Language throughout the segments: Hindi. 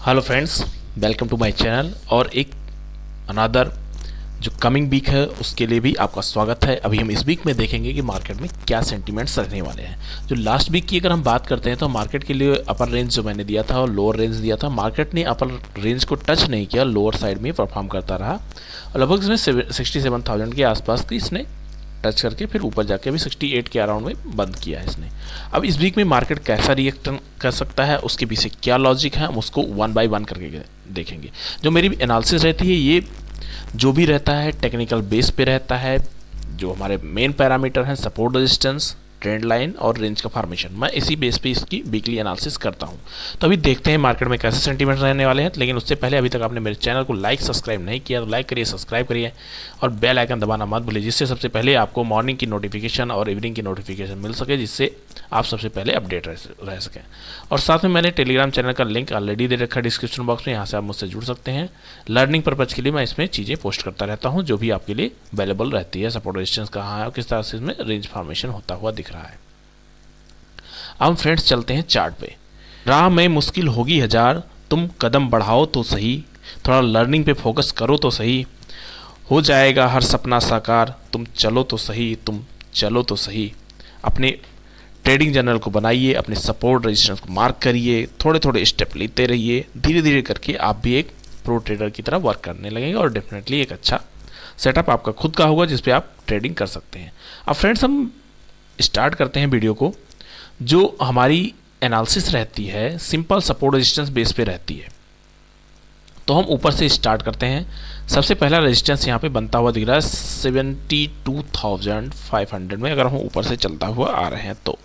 Hello friends, welcome to my channel. और एक अनदर जो कमिंग वीक है उसके लिए भी आपका स्वागत है। अभी हम इस वीक में देखेंगे कि मार्केट में क्या सेंटीमेंट्स रहने वाले हैं। जो लास्ट वीक की अगर हम बात करते हैं तो मार्केट के लिए अपर रेंज जो मैंने दिया था और लोअर रेंज दिया था, मार्केट ने अपर रेंज को टच नहीं किया, लोअर साइड में परफॉर्म करता रहा और लगभग इसने 67,000 के आसपास की इसने टच करके फिर ऊपर जाके अभी 68 के अराउंड में बंद किया है इसने। अब इस वीक में मार्केट कैसा रिएक्ट कर सकता है, उसके पीछे क्या लॉजिक है, हम उसको वन बाय वन करके देखेंगे। जो मेरी एनालिसिस रहती है ये जो भी रहता है टेक्निकल बेस पे रहता है। जो हमारे मेन पैरामीटर हैं सपोर्ट, रेजिस्टेंस, ट्रेंड लाइन और रेंज का फॉर्मेशन, मैं इसी बेस पे इसकी वीकली एनालिसिस करता हूं। तो अभी देखते हैं मार्केट में कैसे सेंटीमेंट रहने वाले हैं। लेकिन उससे पहले अभी तक आपने मेरे चैनल को लाइक सब्सक्राइब नहीं किया तो लाइक करिए, सब्सक्राइब करिए और बेल आइकन दबाना मत भूलिए, जिससे सबसे पहले आपको मॉर्निंग की नोटिफिकेशन और इवनिंग की नोटिफिकेशन मिल सके, जिससे आप सबसे पहले अपडेट रह सकें। और साथ में मैंने टेलीग्राम चैनल का लिंक ऑलरेडी दे रखा है डिस्क्रिप्शन बॉक्स में, यहाँ से आप मुझसे जुड़ सकते हैं। लर्निंग पर्पज़ के लिए मैं इसमें चीज़ें पोस्ट करता रहता हूँ जो भी आपके लिए अवेलेबल रहती है। सपोर्ट रेजिस्टेंस कहाँ है और किस तरह से इसमें रेंज फॉर्मेशन होता हुआ दिख रहा है। अब फ्रेंड्स चलते हैं चार्ट पे। राह में मुश्किल होगी हजार, तुम कदम बढ़ाओ तो सही, थोड़ा लर्निंग पे फोकस करो तो सही, हो जाएगा हर सपना साकार, तुम चलो तो सही, तुम चलो तो सही। अपने ट्रेडिंग जर्नल को बनाइए, अपने सपोर्ट रेजिस्टेंस को मार्क करिए, थोड़े थोड़े स्टेप लेते रहिए, धीरे धीरे करके आप भी एक प्रो ट्रेडर की तरह वर्क करने लगेंगे और डेफिनेटली एक अच्छा सेटअप आपका खुद का होगा जिस पे आप ट्रेडिंग कर सकते हैं। अब फ्रेंड्स हम स्टार्ट करते हैं वीडियो को। जो हमारी एनालिसिस रहती है सिंपल सपोर्ट रेजिस्टेंस बेस पे रहती है, तो हम ऊपर से स्टार्ट करते हैं। सबसे पहला रेजिस्टेंस यहाँ पे बनता हुआ दिख रहा है 72,500 में। अगर हम ऊपर से चलता हुआ आ रहे हैं तो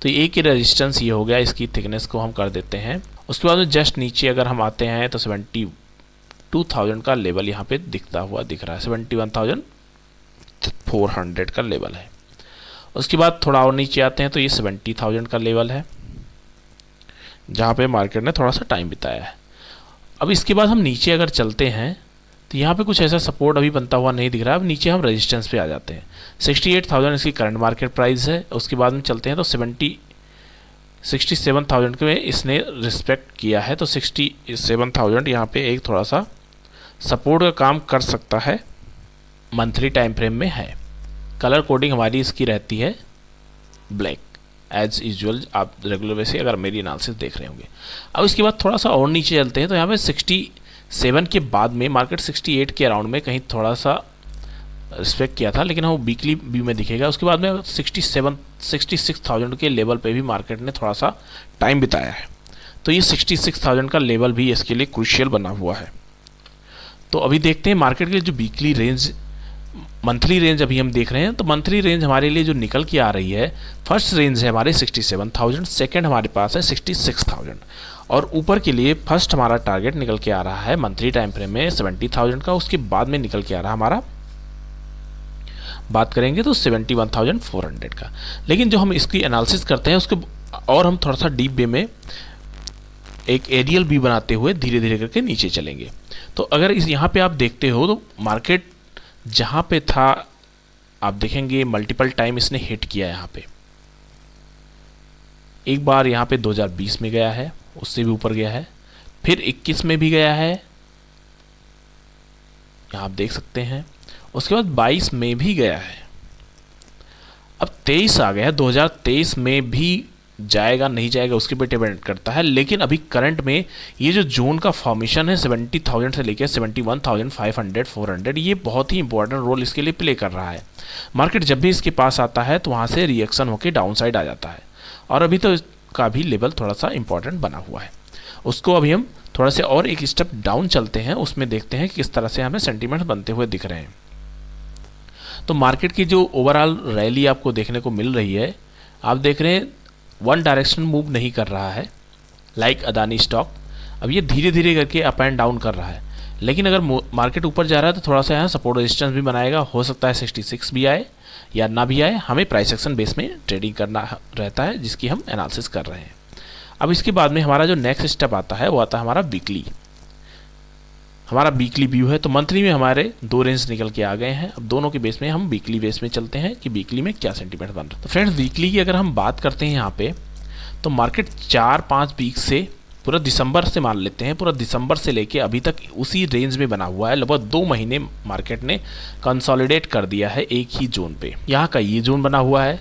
एक ही रेजिस्टेंस ये हो गया, इसकी थिकनेस को हम कर देते हैं। उसके बाद में जस्ट नीचे अगर हम आते हैं तो 72,000 का लेवल यहाँ पे दिखता हुआ दिख रहा है, 71,400 का लेवल है। उसके बाद थोड़ा और नीचे आते हैं तो ये 70,000 का लेवल है जहाँ पे मार्केट ने थोड़ा सा टाइम बिताया है। अब इसके बाद हम नीचे अगर चलते हैं तो यहाँ पे कुछ ऐसा सपोर्ट अभी बनता हुआ नहीं दिख रहा है। अब नीचे हम रेजिस्टेंस पे आ जाते हैं, 68,000 इसकी करंट मार्केट प्राइस है। उसके बाद में चलते हैं तो 67,000 के में इसने रिस्पेक्ट किया है, तो 67,000 यहाँ पे एक थोड़ा सा सपोर्ट का काम कर सकता है, मंथली टाइम फ्रेम में है। कलर कोडिंग हमारी इसकी रहती है ब्लैक एज यूजुअल, आप रेगुलर वैसे अगर मेरी एनालिसिस देख रहे होंगे। अब इसके बाद थोड़ा सा और नीचे चलते हैं तो यहाँ पे 67 के बाद में मार्केट 68 के अराउंड में कहीं थोड़ा सा रिस्पेक्ट किया था, लेकिन वो वीकली व्यू में दिखेगा। उसके बाद में 66,000 के लेवल पे भी मार्केट ने थोड़ा सा टाइम बिताया है, तो ये 66,000 का लेवल भी इसके लिए क्रूशियल बना हुआ है। तो अभी देखते हैं मार्केट के जो वीकली रेंज, मंथली रेंज अभी हम देख रहे हैं। तो मंथली रेंज हमारे लिए जो निकल के आ रही है, फर्स्ट रेंज है हमारे 67,000, सेकंड हमारे पास है 66,000 और ऊपर के लिए फर्स्ट हमारा टारगेट निकल के आ रहा है मंथली टाइम फ्रेम में 70,000 का। उसके बाद में निकल के आ रहा है हमारा, बात करेंगे तो 71,400 का। लेकिन जो हम इसकी एनालिसिस करते हैं उसके और हम थोड़ा सा डीप वे में एक एरियल भी बनाते हुए धीरे धीरे करके नीचे चलेंगे। तो अगर इस यहाँ पे आप देखते हो तो मार्केट जहाँ पे था आप देखेंगे मल्टीपल टाइम इसने हिट किया। यहाँ पे एक बार यहाँ पे 2020 में गया है, उससे भी ऊपर गया है, फिर 21 में भी गया है, यहाँ आप देख सकते हैं। उसके बाद 22 में भी गया है, अब 23 आ गया है। 2023 में भी जाएगा नहीं जाएगा उसके पे डिपेंड करता है। लेकिन अभी करंट में ये जो जोन का फॉर्मेशन है 70,000 से लेकर 71,500 400, ये बहुत ही इंपॉर्टेंट रोल इसके लिए प्ले कर रहा है। मार्केट जब भी इसके पास आता है तो वहाँ से रिएक्शन होकर डाउन साइड आ जाता है और अभी तो इसका भी लेवल थोड़ा सा इंपॉर्टेंट बना हुआ है। उसको अभी हम थोड़ा से और एक स्टेप डाउन चलते हैं, उसमें देखते हैं कि किस तरह से हमें सेंटीमेंट बनते हुए दिख रहे हैं। तो मार्केट की जो ओवरऑल रैली आपको देखने को मिल रही है, आप देख रहे हैं वन डायरेक्शन मूव नहीं कर रहा है लाइक अदानी स्टॉक। अब ये धीरे धीरे करके अप एंड डाउन कर रहा है, लेकिन अगर मार्केट ऊपर जा रहा है तो थोड़ा सा यहाँ सपोर्ट रेजिस्टेंस भी बनाएगा। हो सकता है 66 भी आए या ना भी आए, हमें प्राइस एक्शन बेस में ट्रेडिंग करना रहता है जिसकी हम एनालिसिस कर रहे हैं। अब इसके बाद में हमारा जो नेक्स्ट स्टेप आता है वो आता है हमारा वीकली। हमारा वीकली व्यू है, तो मंथली में हमारे दो रेंज निकल के आ गए हैं। अब दोनों के बेस में हम वीकली बेस में चलते हैं कि वीकली में क्या सेंटीमेंट बन रहा है। तो फ्रेंड्स वीकली की अगर हम बात करते हैं यहाँ पे, तो मार्केट 4-5 वीक से पूरा दिसंबर से मान लेते हैं, पूरा दिसंबर से लेके अभी तक उसी रेंज में बना हुआ है। लगभग 2 महीने मार्केट ने कंसोलिडेट कर दिया है एक ही जोन पे। यहाँ का ये जोन बना हुआ है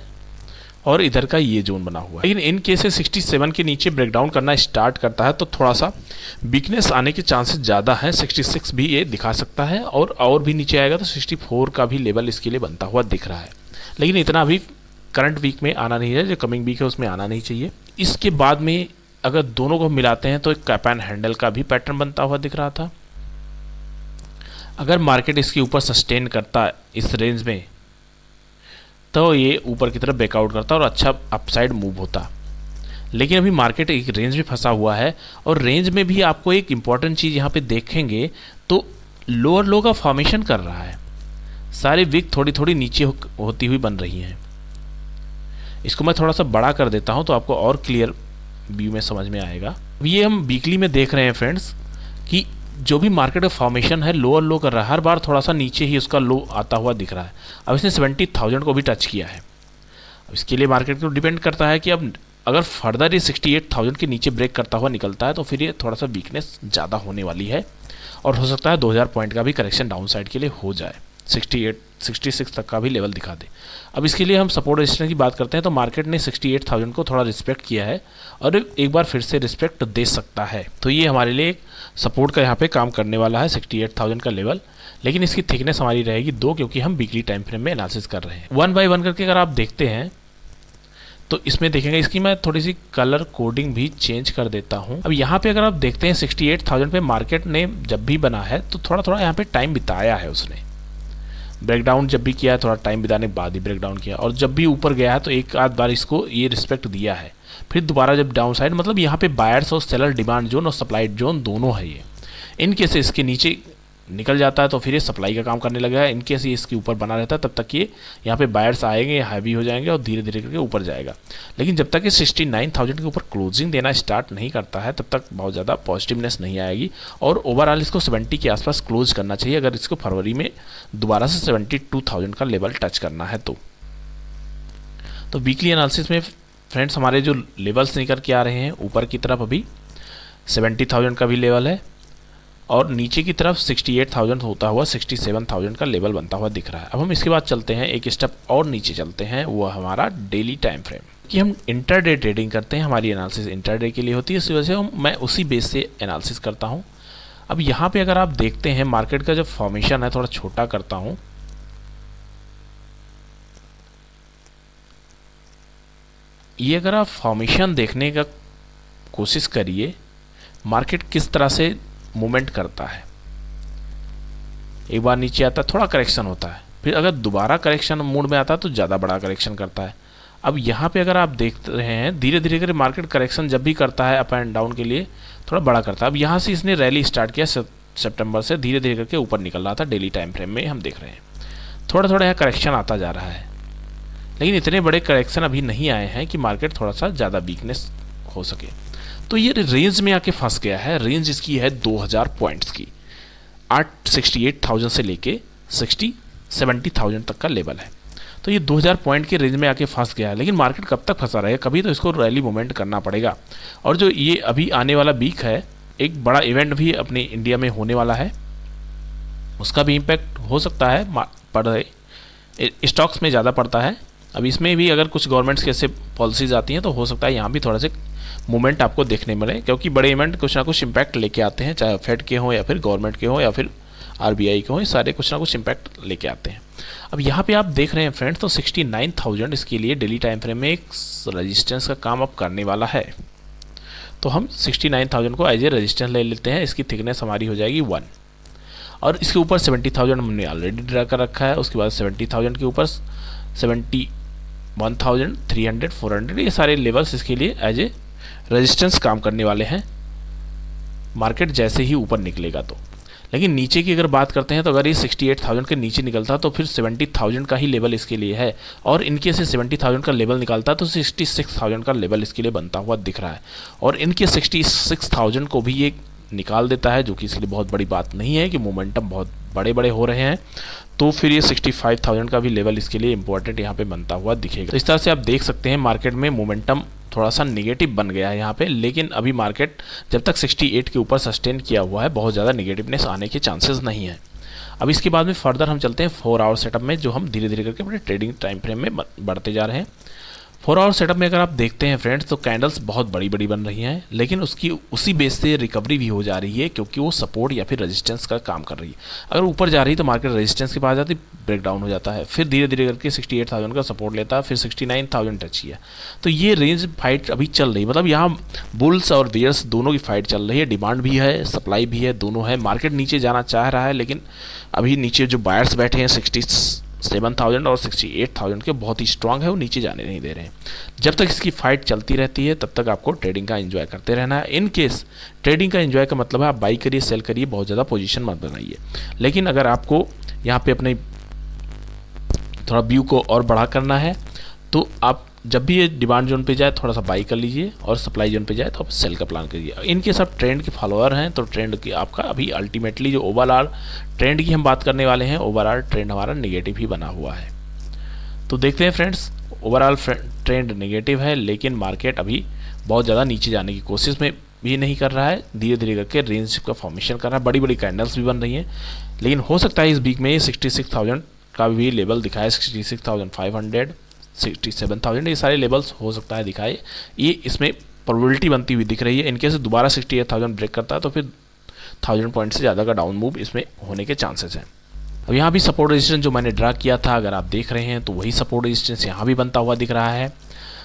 और इधर का ये जोन बना हुआ है। लेकिन इन केसेस 67 के नीचे ब्रेकडाउन करना स्टार्ट करता है तो थोड़ा सा वीकनेस आने के चांसेस ज़्यादा हैं। 66 भी ये दिखा सकता है और भी नीचे आएगा तो 64 का भी लेवल इसके लिए बनता हुआ दिख रहा है। लेकिन इतना अभी करंट वीक में आना नहीं है, जो कमिंग वीक है उसमें आना नहीं चाहिए। इसके बाद में अगर दोनों को मिलाते हैं तो एक कैप एंड हैंडल का भी पैटर्न बनता हुआ दिख रहा था। अगर मार्केट इसके ऊपर सस्टेन करता इस रेंज में तो ये ऊपर की तरफ बैकआउट करता और अच्छा अपसाइड मूव होता। लेकिन अभी मार्केट एक रेंज में फंसा हुआ है और रेंज में भी आपको एक इम्पॉर्टेंट चीज़ यहाँ पे देखेंगे तो लोअर लो का फॉर्मेशन कर रहा है। सारी विक थोड़ी थोड़ी नीचे होती हुई बन रही हैं। इसको मैं थोड़ा सा बड़ा कर देता हूँ तो आपको और क्लियर व्यू में समझ में आएगा। अब ये हम वीकली में देख रहे हैं फ्रेंड्स कि जो भी मार्केट का फॉर्मेशन है लोअर लो कर रहा है, हर बार थोड़ा सा नीचे ही उसका लो आता हुआ दिख रहा है। अब इसने 70,000 को भी टच किया है। अब इसके लिए मार्केट को डिपेंड करता है कि अब अगर फर्दर ये 68,000 के नीचे ब्रेक करता हुआ निकलता है तो फिर ये थोड़ा सा वीकनेस ज़्यादा होने वाली है और हो सकता है 2000 पॉइंट का भी करेक्शन डाउन साइड के लिए हो जाए, 68 66 तक का भी लेवल दिखा दे। अब इसके लिए हम सपोर्ट रेजिस्टेंस की बात करते हैं तो मार्केट ने 68,000 को थोड़ा रिस्पेक्ट किया है और एक बार फिर से रिस्पेक्ट दे सकता है। तो ये हमारे लिए एक सपोर्ट का यहाँ पे काम करने वाला है 68,000 का लेवल। लेकिन इसकी थिकनेस हमारी रहेगी 2, क्योंकि हम वीकली टाइम फ्रेम में एनालिसिस कर रहे हैं। 1 बाय 1 करके अगर आप देखते हैं तो इसमें देखेंगे, इसकी मैं थोड़ी सी कलर कोडिंग भी चेंज कर देता हूँ। अब यहाँ पे अगर आप देखते हैं 68,000 पे मार्केट ने जब भी बना है तो थोड़ा थोड़ा यहाँ पे टाइम बिताया है उसने। ब्रेकडाउन जब भी किया है थोड़ा टाइम बिताने के बाद ही ब्रेकडाउन किया, और जब भी ऊपर गया है तो एक आध बार इसको ये रिस्पेक्ट दिया है। फिर दोबारा जब डाउन साइड, मतलब यहाँ पे बायर्स और सेलर डिमांड जोन और सप्लाई जोन दोनों है ये। इन केस इसके नीचे निकल जाता है तो फिर ये सप्लाई का काम करने लगेगा। इन केस ये इसके ऊपर बना रहता है तब तक ये यहाँ पे बायर्स आएंगे, हैवी हो जाएंगे और धीरे धीरे करके ऊपर जाएगा। लेकिन जब तक ये 69,000 के ऊपर क्लोजिंग देना स्टार्ट नहीं करता है तब तक बहुत ज़्यादा पॉजिटिवनेस नहीं आएगी और ओवरऑल इसको 70 के आसपास क्लोज करना चाहिए अगर इसको फरवरी में दोबारा से 72,000 का लेवल टच करना है तो वीकली एनालिसिस में फ्रेंड्स हमारे जो लेवल्स निकल के आ रहे हैं ऊपर की तरफ अभी 70,000 का भी लेवल है और नीचे की तरफ 68,000 होता हुआ 67,000 का लेवल बनता हुआ दिख रहा है। अब हम इसके बाद चलते हैं एक स्टेप और नीचे चलते हैं, वो हमारा डेली टाइम फ्रेम। कि हम इंटरडे ट्रेडिंग करते हैं, हमारी एनालिसिस इंटरडे के लिए होती है, इस वजह से मैं उसी बेस से एनालिसिस करता हूँ। अब यहाँ पे अगर आप देखते हैं मार्केट का जो फॉर्मेशन है, थोड़ा छोटा करता हूँ, ये अगर आप फॉर्मेशन देखने का कोशिश करिए मार्केट किस तरह से मूवमेंट करता है। एक बार नीचे आता है, थोड़ा करेक्शन होता है, फिर अगर दोबारा करेक्शन मोड में आता है तो ज़्यादा बड़ा करेक्शन करता है। अब यहाँ पे अगर आप देख रहे हैं धीरे धीरे करके मार्केट करेक्शन जब भी करता है अप एंड डाउन के लिए थोड़ा बड़ा करता है। अब यहाँ से इसने रैली स्टार्ट किया सितंबर से, धीरे धीरे करके ऊपर निकल रहा था। डेली टाइम फ्रेम में हम देख रहे हैं थोड़ा थोड़ा यहाँ करेक्शन आता जा रहा है, लेकिन इतने बड़े करेक्शन अभी नहीं आए हैं कि मार्केट थोड़ा सा ज़्यादा वीकनेस हो सके। तो ये रेंज में आके फंस गया है। रेंज इसकी है 2000 पॉइंट्स की, 68,000 से लेके 70,000 तक का लेवल है। तो ये 2000 पॉइंट के रेंज में आके फंस गया है। लेकिन मार्केट कब तक फंसा रहेगा, कभी तो इसको रैली मूवमेंट करना पड़ेगा। और जो ये अभी आने वाला वीक है, एक बड़ा इवेंट भी अपने इंडिया में होने वाला है, उसका भी इम्पैक्ट हो सकता है पड़ स्टॉक्स में ज़्यादा पड़ता है। अब इसमें भी अगर कुछ गवर्नमेंट्स की ऐसे पॉलिसीज़ आती हैं तो हो सकता है यहाँ भी थोड़ा से मूवमेंट आपको देखने मिले, क्योंकि बड़े इवेंट कुछ ना कुछ इम्पैक्ट लेके आते हैं, चाहे फेड के हों या फिर गवर्नमेंट के हों या फिर आरबीआई के हों, ये सारे कुछ ना कुछ इम्पैक्ट लेके आते हैं। अब यहाँ पे आप देख रहे हैं फ्रेंड्स तो 69,000 इसके लिए डेली टाइम फ्रेम में एक रजिस्टेंस का काम अब करने वाला है। तो हम 69,000 को एज ए रजिस्टेंस ले लेते हैं। इसकी थिकनेस हमारी हो जाएगी 1 और इसके ऊपर 70,000 हमने ऑलरेडी ड्रा कर रखा है। उसके बाद 70,000 के ऊपर 71,000, 300, 400 ये सारे लेवल्स इसके लिए एज ए रेजिस्टेंस काम करने वाले हैं मार्केट जैसे ही ऊपर निकलेगा तो। लेकिन नीचे की अगर बात करते हैं तो अगर ये 68,000 के नीचे निकलता तो फिर 70,000 का ही लेवल इसके लिए है, और इनके से 70,000 का लेवल निकालता तो 66,000 का लेवल इसके लिए बनता हुआ दिख रहा है। और इनके 66,000 को भी ये निकाल देता है, जो कि इसलिए बहुत बड़ी बात नहीं है कि मोमेंटम बहुत बड़े बड़े हो रहे हैं, तो फिर ये 65,000 का भी लेवल इसके लिए इंपॉर्टेंट यहाँ पे बनता हुआ दिखेगा। तो इस तरह से आप देख सकते हैं मार्केट में मोमेंटम थोड़ा सा नेगेटिव बन गया है यहाँ पे, लेकिन अभी मार्केट जब तक 68 के ऊपर सस्टेन किया हुआ है बहुत ज़्यादा नेगेटिवनेस आने के चांसेस नहीं है। अब इसके बाद में फर्दर हम चलते हैं 4 आवर सेटअप में, जो हम धीरे धीरे करके अपने ट्रेडिंग टाइम फ्रेम में बढ़ते जा रहे हैं। 4 आवर सेटअप में अगर आप देखते हैं फ्रेंड्स, तो कैंडल्स बहुत बड़ी बड़ी बन रही हैं, लेकिन उसकी उसी बेस से रिकवरी भी हो जा रही है, क्योंकि वो सपोर्ट या फिर रेजिस्टेंस का काम कर रही है। अगर ऊपर जा रही है तो मार्केट रेजिस्टेंस के पास जाती, ब्रेक डाउन हो जाता है, फिर धीरे धीरे करके 68,000 का सपोर्ट लेता है, फिर 69,000 टच किया। तो ये रेंज फाइट अभी चल रही है, मतलब यहाँ बुल्स और बियर्स दोनों की फाइट चल रही है, डिमांड भी है, सप्लाई भी है, दोनों है। मार्केट नीचे जाना चाह रहा है, लेकिन अभी नीचे जो बायर्स बैठे हैं 67,000 और 68,000 के, बहुत ही स्ट्रांग है, वो नीचे जाने नहीं दे रहे हैं। जब तक इसकी फाइट चलती रहती है तब तक आपको ट्रेडिंग का एंजॉय करते रहना है। इन केस ट्रेडिंग का एंजॉय का मतलब है आप बाई करिए, सेल करिए, बहुत ज़्यादा पोजीशन मत बनाइए। लेकिन अगर आपको यहाँ पे अपने थोड़ा व्यू को और बड़ा करना है, तो आप जब भी ये डिमांड जोन पे जाए थोड़ा सा बाई कर लीजिए, और सप्लाई जोन पे जाए तो आप सेल का प्लान करिए। इनके सब ट्रेंड के फॉलोअर हैं, तो ट्रेंड की आपका अभी अल्टीमेटली जो ओवरऑल ट्रेंड की हम बात करने वाले हैं, ओवरऑल ट्रेंड हमारा नेगेटिव ही बना हुआ है। तो देखते हैं फ्रेंड्स, ओवरऑल ट्रेंड नेगेटिव है, लेकिन मार्केट अभी बहुत ज़्यादा नीचे जाने की कोशिश में भी नहीं कर रहा है, धीरे धीरे करके रेंज का फॉर्मेशन कर रहा है, बड़ी बड़ी कैंडल्स भी बन रही हैं। लेकिन हो सकता है इस वीक में 66,000 का भी लेवल दिखाए, 66,500, 67,000, ये सारे लेवल्स हो सकता है दिखाए। ये इसमें प्रोबेबिलिटी बनती हुई दिख रही है। इनकेस दोबारा 68,000 ब्रेक करता है तो फिर 1000 पॉइंट से ज़्यादा का डाउन मूव इसमें होने के चांसेस हैं। अब यहाँ भी सपोर्ट रेजिस्टेंस जो मैंने ड्रा किया था, अगर आप देख रहे हैं तो वही सपोर्ट रेजिस्टेंस यहाँ भी बनता हुआ दिख रहा है।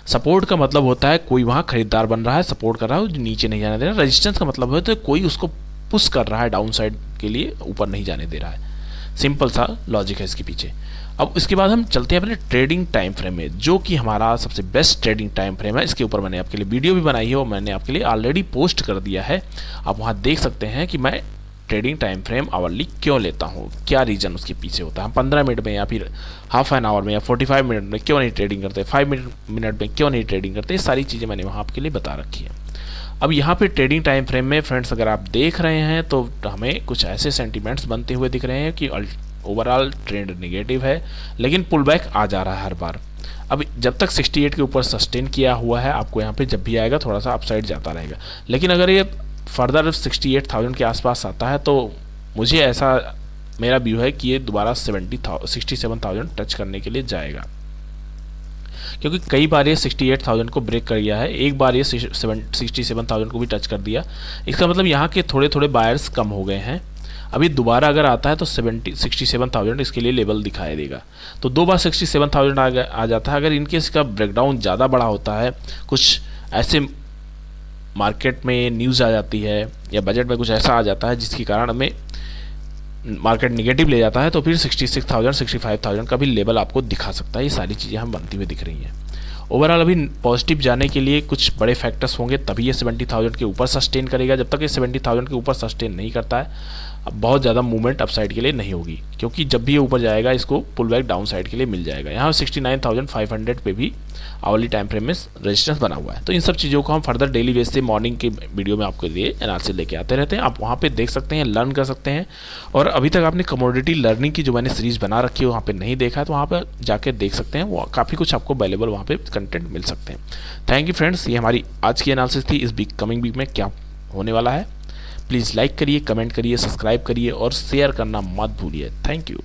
सपोर्ट का मतलब होता है कोई वहाँ खरीदार बन रहा है, सपोर्ट कर रहा है, जो नीचे नहीं जाने दे रहा। रेजिस्टेंस का मतलब होता है कोई उसको पुश कर रहा है डाउन साइड के लिए, ऊपर नहीं जाने दे रहा है। सिंपल सा लॉजिक है इसके पीछे। अब इसके बाद हम चलते हैं अपने ट्रेडिंग टाइम फ्रेम में, जो कि हमारा सबसे बेस्ट ट्रेडिंग टाइम फ्रेम है। इसके ऊपर मैंने आपके लिए वीडियो भी बनाई है और मैंने आपके लिए ऑलरेडी पोस्ट कर दिया है। आप वहाँ देख सकते हैं कि मैं ट्रेडिंग टाइम फ्रेम आवरली क्यों लेता हूँ, क्या रीज़न उसके पीछे होता है। हम 15 मिनट में या फिर हाफ एन आवर में या 45 मिनट में क्यों नहीं ट्रेडिंग करते, 5 मिनट में क्यों नहीं ट्रेडिंग करते, ये सारी चीज़ें मैंने वहाँ आपके लिए बता रखी है। अब यहाँ पे ट्रेडिंग टाइम फ्रेम में फ्रेंड्स अगर आप देख रहे हैं तो हमें कुछ ऐसे सेंटीमेंट्स बनते हुए दिख रहे हैं कि ओवरऑल ट्रेंड नेगेटिव है, लेकिन पुल बैक आ जा रहा है हर बार। अब जब तक 68 के ऊपर सस्टेन किया हुआ है, आपको यहाँ पे जब भी आएगा थोड़ा सा अपसाइड जाता रहेगा। लेकिन अगर ये फर्दर 68,000 के आसपास आता है तो मुझे ऐसा मेरा व्यू है कि ये दोबारा 67,000 टच करने के लिए जाएगा, क्योंकि कई बार ये 68,000 को ब्रेक कर गया है, एक बार ये 67,000 को भी टच कर दिया। इसका मतलब यहाँ के थोड़े थोड़े बायर्स कम हो गए हैं। अभी दोबारा अगर आता है तो 67,000 इसके लिए लेवल दिखाई देगा। तो 2 बार 67,000 आ जाता है। अगर इनके इसका ब्रेकडाउन ज़्यादा बड़ा होता है, कुछ ऐसे मार्केट में न्यूज़ आ जाती है या बजट में कुछ ऐसा आ जाता है जिसके कारण हमें मार्केट निगेटिव ले जाता है, तो फिर 66,000 65,000 का भी लेवल आपको दिखा सकता है। ये सारी चीज़ें हम बनती हुई दिख रही हैं। ओवरऑल अभी पॉजिटिव जाने के लिए कुछ बड़े फैक्टर्स होंगे, तभी ये 70,000 के ऊपर सस्टेन करेगा। जब तक ये 70,000 के ऊपर सस्टेन नहीं करता है, अब बहुत ज़्यादा मूवमेंट अपसाइड के लिए नहीं होगी, क्योंकि जब भी ये ऊपर जाएगा इसको पुल बैक डाउन साइड के लिए मिल जाएगा। यहाँ 69,500 पे भी आवरली टाइम फ्रेम में रेजिस्टेंस बना हुआ है। तो इन सब चीज़ों को हम फर्दर डेली बेस से मॉर्निंग के वीडियो में आपके लिए एनालिसिस लेके आते रहते हैं। आप वहाँ पे देख सकते हैं, लर्न कर सकते हैं। और अभी तक आपने कमोडिटी लर्निंग की जो मैंने सीरीज़ बना रखी है वहाँ पे नहीं देखा है, तो वहाँ पर जाके देख सकते हैं। वो काफ़ी कुछ आपको अवेलेबल वहाँ पे कंटेंट मिल सकते हैं। थैंक यू फ्रेंड्स, ये हमारी आज की एनालिसिस थी। इस कमिंग वीक में क्या होने वाला है, प्लीज़ लाइक करिए, कमेंट करिए, सब्सक्राइब करिए और शेयर करना मत भूलिए। Thank you.